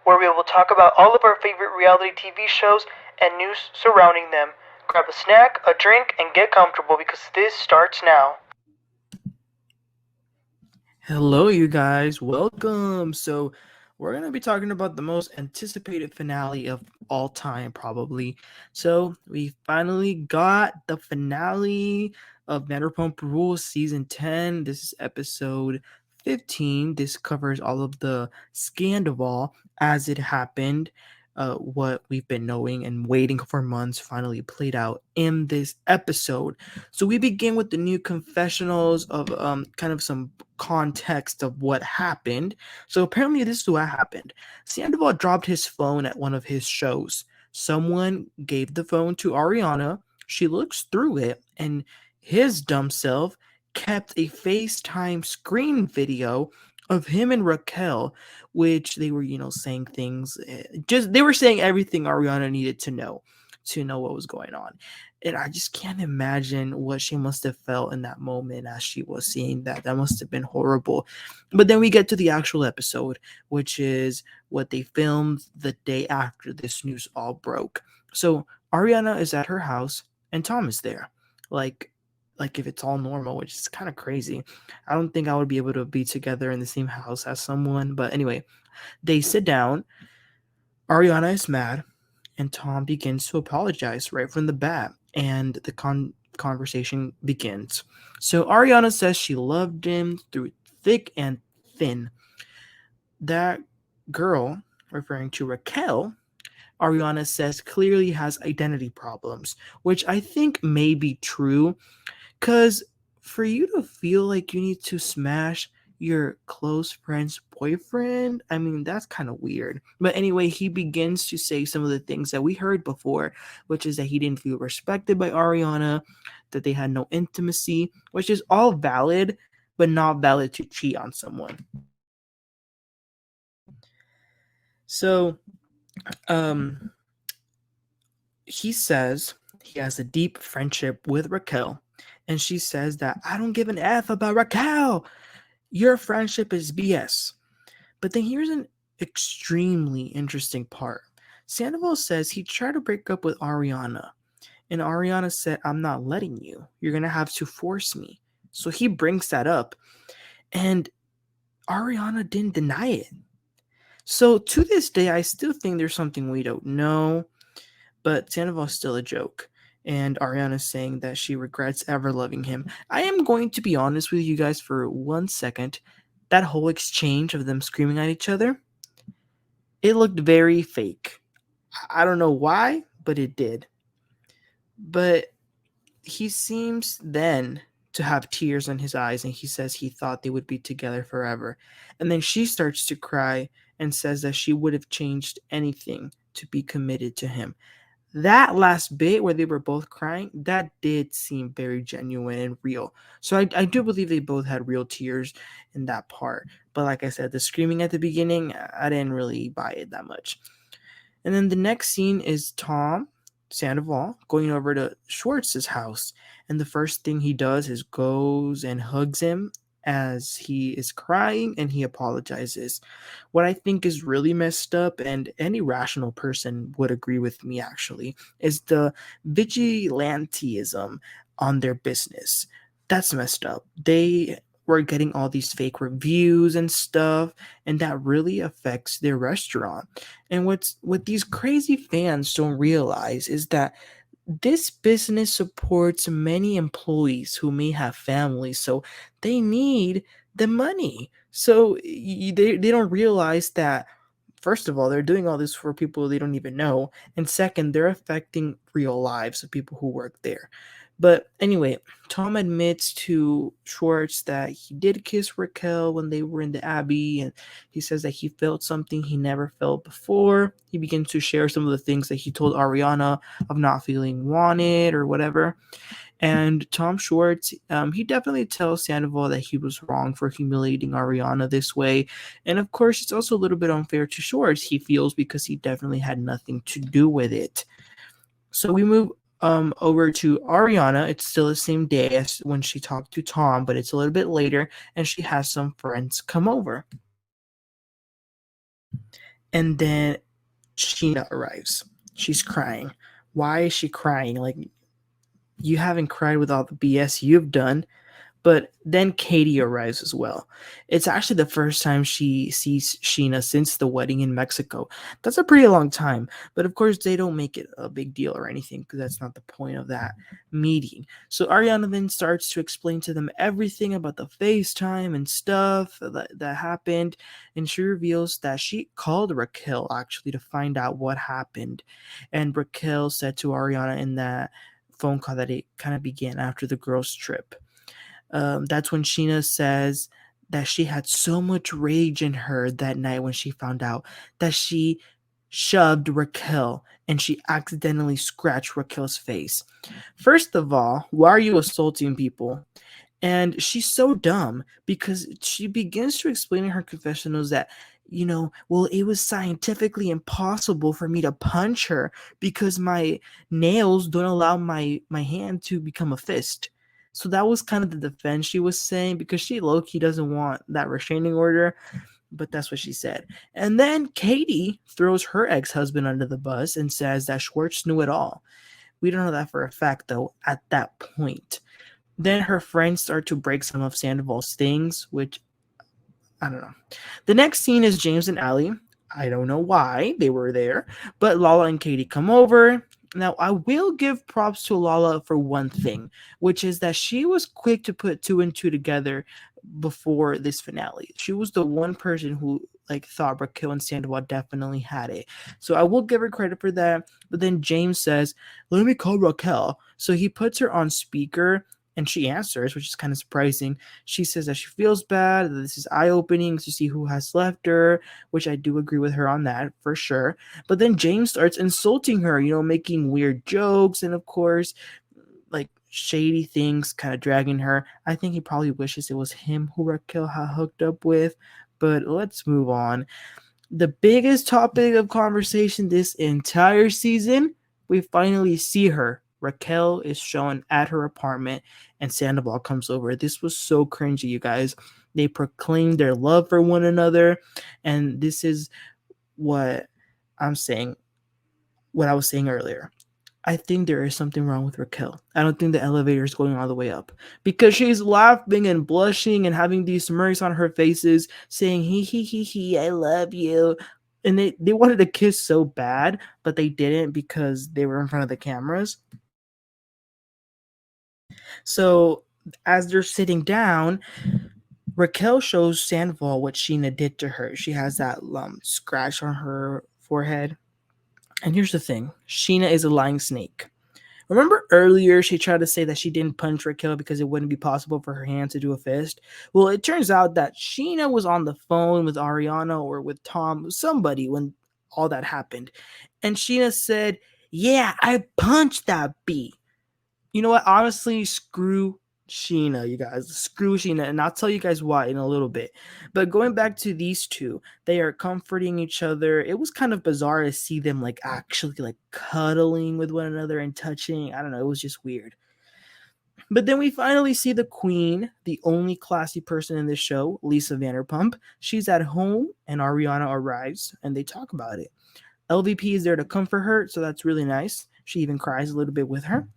where we will talk about all of our favorite reality TV shows and news surrounding them. Grab a snack, a drink, and get comfortable because this starts now. Hello, you guys. Welcome. So, we're going to be talking about the most anticipated finale of all time, probably. So, we finally got the finale of Vanderpump Rules Season 10. This is episode 15. This covers all of the Scandoval as it happened. What we've been knowing and waiting for months finally played out in this episode. So we begin with the new confessionals of kind of some context of what happened. So apparently this is what happened. Sandoval dropped his phone at one of his shows. Someone gave the phone to Ariana. She looks through it, and his dumb self kept a FaceTime screen video of him and Raquel, which they were, saying things. They were saying everything Ariana needed to know what was going on. And I just can't imagine what she must have felt in that moment as she was seeing that. That must have been horrible. But then we get to the actual episode, which is what they filmed the day after this news all broke. So Ariana is at her house and Tom is there. Like if it's all normal, which is kind of crazy. I don't think I would be able to be together in the same house as someone. But anyway, they sit down. Ariana is mad, and Tom begins to apologize right from the bat, and the conversation begins. So Ariana says she loved him through thick and thin. That girl, referring to Raquel, Ariana says clearly has identity problems, which I think may be true, because for you to feel like you need to smash your close friend's boyfriend, I mean, that's kind of weird. But anyway, he begins to say some of the things that we heard before, which is that he didn't feel respected by Ariana, that they had no intimacy, which is all valid, but not valid to cheat on someone. So, he says he has a deep friendship with Raquel, and she says that I don't give an F about Raquel. Your friendship is BS. But then here's an extremely interesting part. Sandoval says he tried to break up with Ariana, and Ariana said, I'm not letting you. You're going to have to force me. So he brings that up, and Ariana didn't deny it. So to this day, I still think there's something we don't know, but Sandoval's still a joke. And Ariana's saying that she regrets ever loving him. I am going to be honest with you guys for 1 second. That whole exchange of them screaming at each other, it looked very fake. I don't know why, but it did. But he seems then to have tears in his eyes, and he says he thought they would be together forever. And then she starts to cry and says that she would have changed anything to be committed to him. That last bit where they were both crying, that did seem very genuine and real. So I do believe they both had real tears in that part. But like I said, the screaming at the beginning, I didn't really buy it that much. And then the next scene is Tom Sandoval going over to Schwartz's house. And the first thing he does is goes and hugs him as he is crying, and he apologizes. What I think is really messed up, and any rational person would agree with me actually, is the vigilantism on their business. That's messed up. They were getting all these fake reviews and stuff, and that really affects their restaurant. And what these crazy fans don't realize is that this business supports many employees who may have families, so they need the money. So they don't realize that, first of all, they're doing all this for people they don't even know, and second, they're affecting real lives of people who work there. But anyway, Tom admits to Schwartz that he did kiss Raquel when they were in the Abbey, and he says that he felt something he never felt before. He begins to share some of the things that he told Ariana of not feeling wanted or whatever. And Tom Schwartz, he definitely tells Sandoval that he was wrong for humiliating Ariana this way. And of course, it's also a little bit unfair to Schwartz, he feels, because he definitely had nothing to do with it. So we move over to Ariana. It's still the same day as when she talked to Tom, but it's a little bit later, and she has some friends come over. And then Scheana arrives. She's crying. Why is she crying? Like, you haven't cried with all the BS you've done. But then Katie arrives as well. It's actually the first time she sees Scheana since the wedding in Mexico. That's a pretty long time. But of course, they don't make it a big deal or anything because that's not the point of that meeting. So Ariana then starts to explain to them everything about the FaceTime and stuff that happened. And she reveals that she called Raquel actually to find out what happened. And Raquel said to Ariana in that phone call that it kind of began after the girls' trip. That's when Scheana says that she had so much rage in her that night when she found out that she shoved Raquel and she accidentally scratched Raquel's face. First of all, why are you assaulting people? And she's so dumb because she begins to explain in her confessionals that, well, it was scientifically impossible for me to punch her because my nails don't allow my hand to become a fist. So that was kind of the defense she was saying because she low-key doesn't want that restraining order, but that's what she said. And then Katie throws her ex-husband under the bus and says that Schwartz knew it all. We don't know that for a fact, though, at that point. Then her friends start to break some of Sandoval's things, which I don't know. The next scene is James and Allie. I don't know why they were there, but Lala and Katie come over. Now, I will give props to Lala for one thing, which is that she was quick to put two and two together before this finale. She was the one person who thought Raquel and Sandoval definitely had it. So I will give her credit for that. But then James says, "Let me call Raquel." So he puts her on speaker and she answers, which is kind of surprising. She says that she feels bad, that this is eye-opening to see who has left her, which I do agree with her on that, for sure. But then James starts insulting her, making weird jokes, and of course, shady things, kind of dragging her. I think he probably wishes it was him who Raquel had hooked up with, but let's move on. The biggest topic of conversation this entire season, we finally see her. Raquel is shown at her apartment and Sandoval comes over. This was so cringy, you guys. They proclaimed their love for one another, and this is what I'm saying, what I was saying earlier. I think there is something wrong with Raquel. I don't think the elevator is going all the way up because she's laughing and blushing and having these smirks on her faces saying, he, I love you. And they wanted to kiss so bad, but they didn't because they were in front of the cameras. So as they're sitting down, Raquel shows Sandoval what Scheana did to her. She has that scratch on her forehead. And here's the thing. Scheana is a lying snake. Remember earlier she tried to say that she didn't punch Raquel because it wouldn't be possible for her hand to do a fist? Well, it turns out that Scheana was on the phone with Ariana or with Tom, somebody, when all that happened. And Scheana said, "Yeah, I punched that bee." You know what? Honestly, screw Scheana, you guys. Screw Scheana, and I'll tell you guys why in a little bit. But going back to these two, they are comforting each other. It was kind of bizarre to see them actually cuddling with one another and touching. I don't know, it was just weird. But then we finally see the queen, the only classy person in this show, Lisa Vanderpump. She's at home and Ariana arrives and they talk about it. LVP is there to comfort her, so that's really nice. She even cries a little bit with her.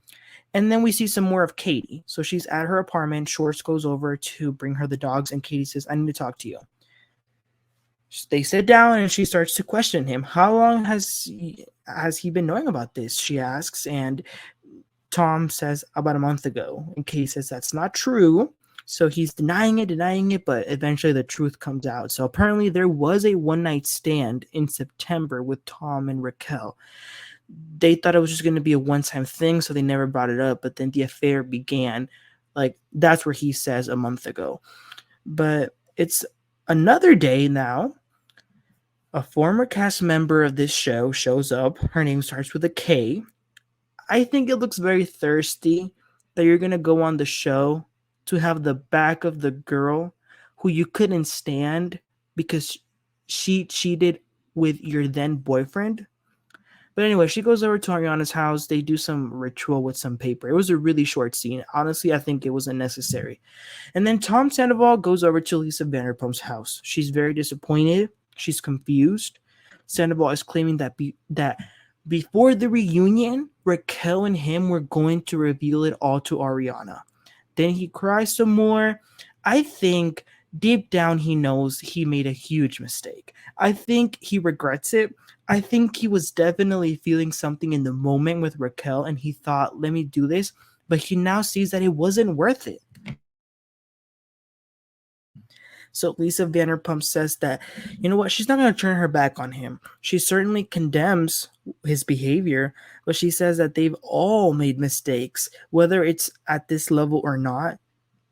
And then we see some more of Katie. So she's at her apartment. Schwartz goes over to bring her the dogs, and Katie says, "I need to talk to you." They sit down, and she starts to question him. How long has he been knowing about this? She asks, and Tom says about a month ago. And Katie says that's not true. So he's denying it, but eventually the truth comes out. So apparently there was a one-night stand in September with Tom and Raquel. They thought it was just going to be a one-time thing, so they never brought it up. But then the affair began. That's where he says a month ago. But it's another day now. A former cast member of this show shows up. Her name starts with a K. I think it looks very thirsty that you're going to go on the show to have the back of the girl who you couldn't stand because she cheated with your then boyfriend. But anyway, she goes over to Ariana's house. They do some ritual with some paper. It was a really short scene. Honestly, I think it was unnecessary. And then Tom Sandoval goes over to Lisa Vanderpump's house. She's very disappointed. She's confused. Sandoval is claiming that before the reunion, Raquel and him were going to reveal it all to Ariana. Then he cries some more. I think deep down he knows he made a huge mistake. I think he regrets it. I think he was definitely feeling something in the moment with Raquel and he thought, let me do this. But he now sees that it wasn't worth it. So Lisa Vanderpump says that, you know what, she's not going to turn her back on him. She certainly condemns his behavior, but she says that they've all made mistakes, whether it's at this level or not.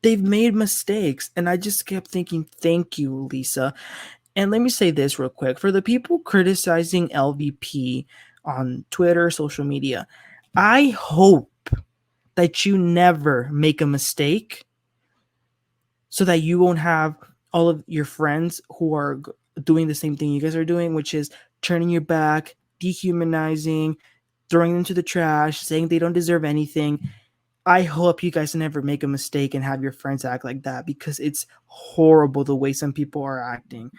They've made mistakes. And I just kept thinking, thank you, Lisa. And let me say this real quick. For the people criticizing LVP on Twitter, social media, I hope that you never make a mistake so that you won't have all of your friends who are doing the same thing you guys are doing, which is turning your back, dehumanizing, throwing them to the trash, saying they don't deserve anything. I hope you guys never make a mistake and have your friends act like that, because it's horrible the way some people are acting.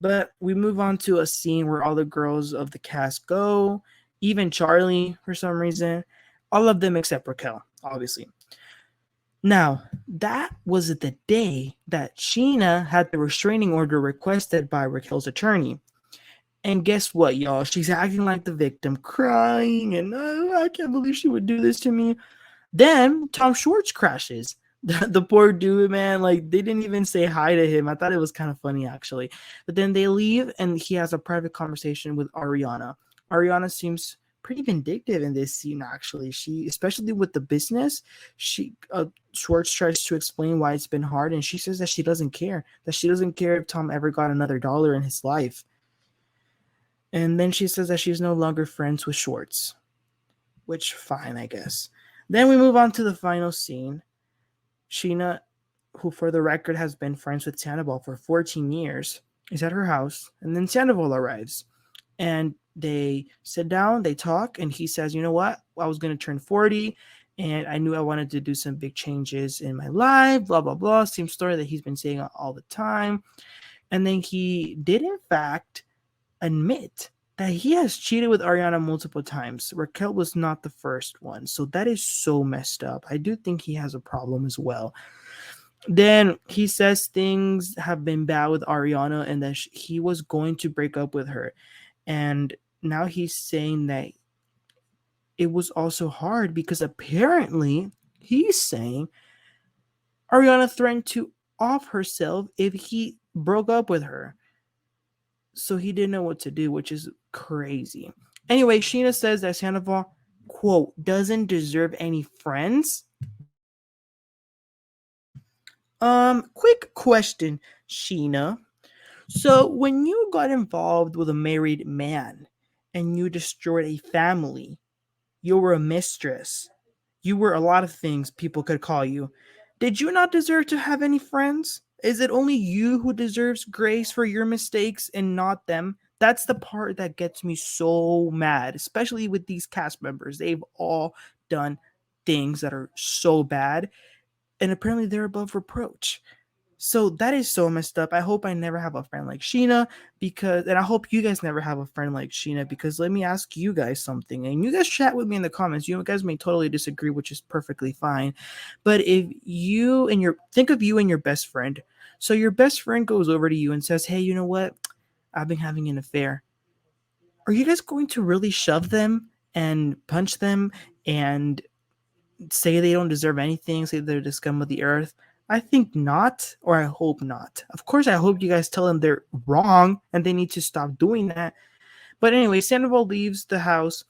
But we move on to a scene where all the girls of the cast go, even Charlie for some reason, all of them except Raquel, obviously. Now, that was the day that Scheana had the restraining order requested by Raquel's attorney. And guess what, y'all? She's acting like the victim, crying, and oh, I can't believe she would do this to me. Then Tom Schwartz crashes. The poor dude, man, like they didn't even say hi to him. I thought it was kind of funny, actually. But then they leave, and he has a private conversation with Ariana. Ariana seems pretty vindictive in this scene, actually. She, especially with the business, Schwartz tries to explain why it's been hard, and she says that she doesn't care. That she doesn't care if Tom ever got another dollar in his life. And then she says that she's no longer friends with Schwartz, which fine, I guess. Then we move on to the final scene. Scheana, who for the record has been friends with Sandoval for 14 years, is at her house, and then Sandoval arrives. And they sit down, they talk, and he says, you know what? I was going to turn 40, and I knew I wanted to do some big changes in my life, blah, blah, blah. Same story that he's been saying all the time. And then he did, in fact, admit that he has cheated with Ariana multiple times. Raquel was not the first one. So that is so messed up. I do think he has a problem as well. Then he says things have been bad with Ariana and that he was going to break up with her. And now he's saying that it was also hard because apparently he's saying Ariana threatened to off herself if he broke up with her. So he didn't know what to do, which is crazy. Anyway, Scheana says that Sandoval, quote, doesn't deserve any friends. Quick question, Scheana. So when you got involved with a married man and you destroyed a family, you were a mistress. You were a lot of things people could call you. Did you not deserve to have any friends? Is it only you who deserves grace for your mistakes and not them? That's the part that gets me so mad, especially with these cast members. They've all done things that are so bad, and apparently they're above reproach. So that is so messed up. I hope I never have a friend like Scheana, and I hope you guys never have a friend like Scheana, because let me ask you guys something, and you guys chat with me in the comments. You guys may totally disagree, which is perfectly fine. But if think of you and your best friend. So your best friend goes over to you and says, hey, you know what? I've been having an affair. Are you guys going to really shove them and punch them and say they don't deserve anything, say they're the scum of the earth? I think not, or I hope not. Of course, I hope you guys tell them they're wrong and they need to stop doing that. But anyway, Sandoval leaves the house,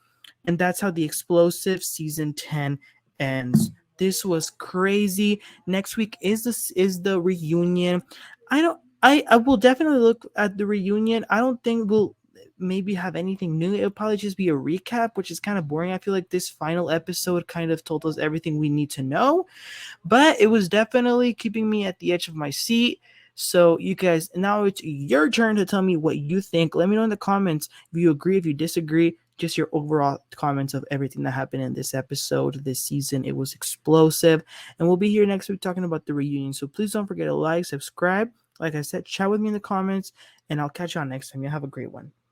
and that's how the explosive season 10 ends. This was crazy. Next week is the reunion. I will definitely look at the reunion. I don't think we'll maybe have anything new. It'll probably just be a recap, which is kind of boring. I feel like this final episode kind of told us everything we need to know, but it was definitely keeping me at the edge of my seat. So you guys, now it's your turn to tell me what you think. Let me know in the comments if you agree, if you disagree, just your overall comments of everything that happened in this episode, this season. It was explosive, and we'll be here next week talking about the reunion. So please don't forget to like, subscribe. Like I said, chat with me in the comments, and I'll catch you on next time. You have a great one.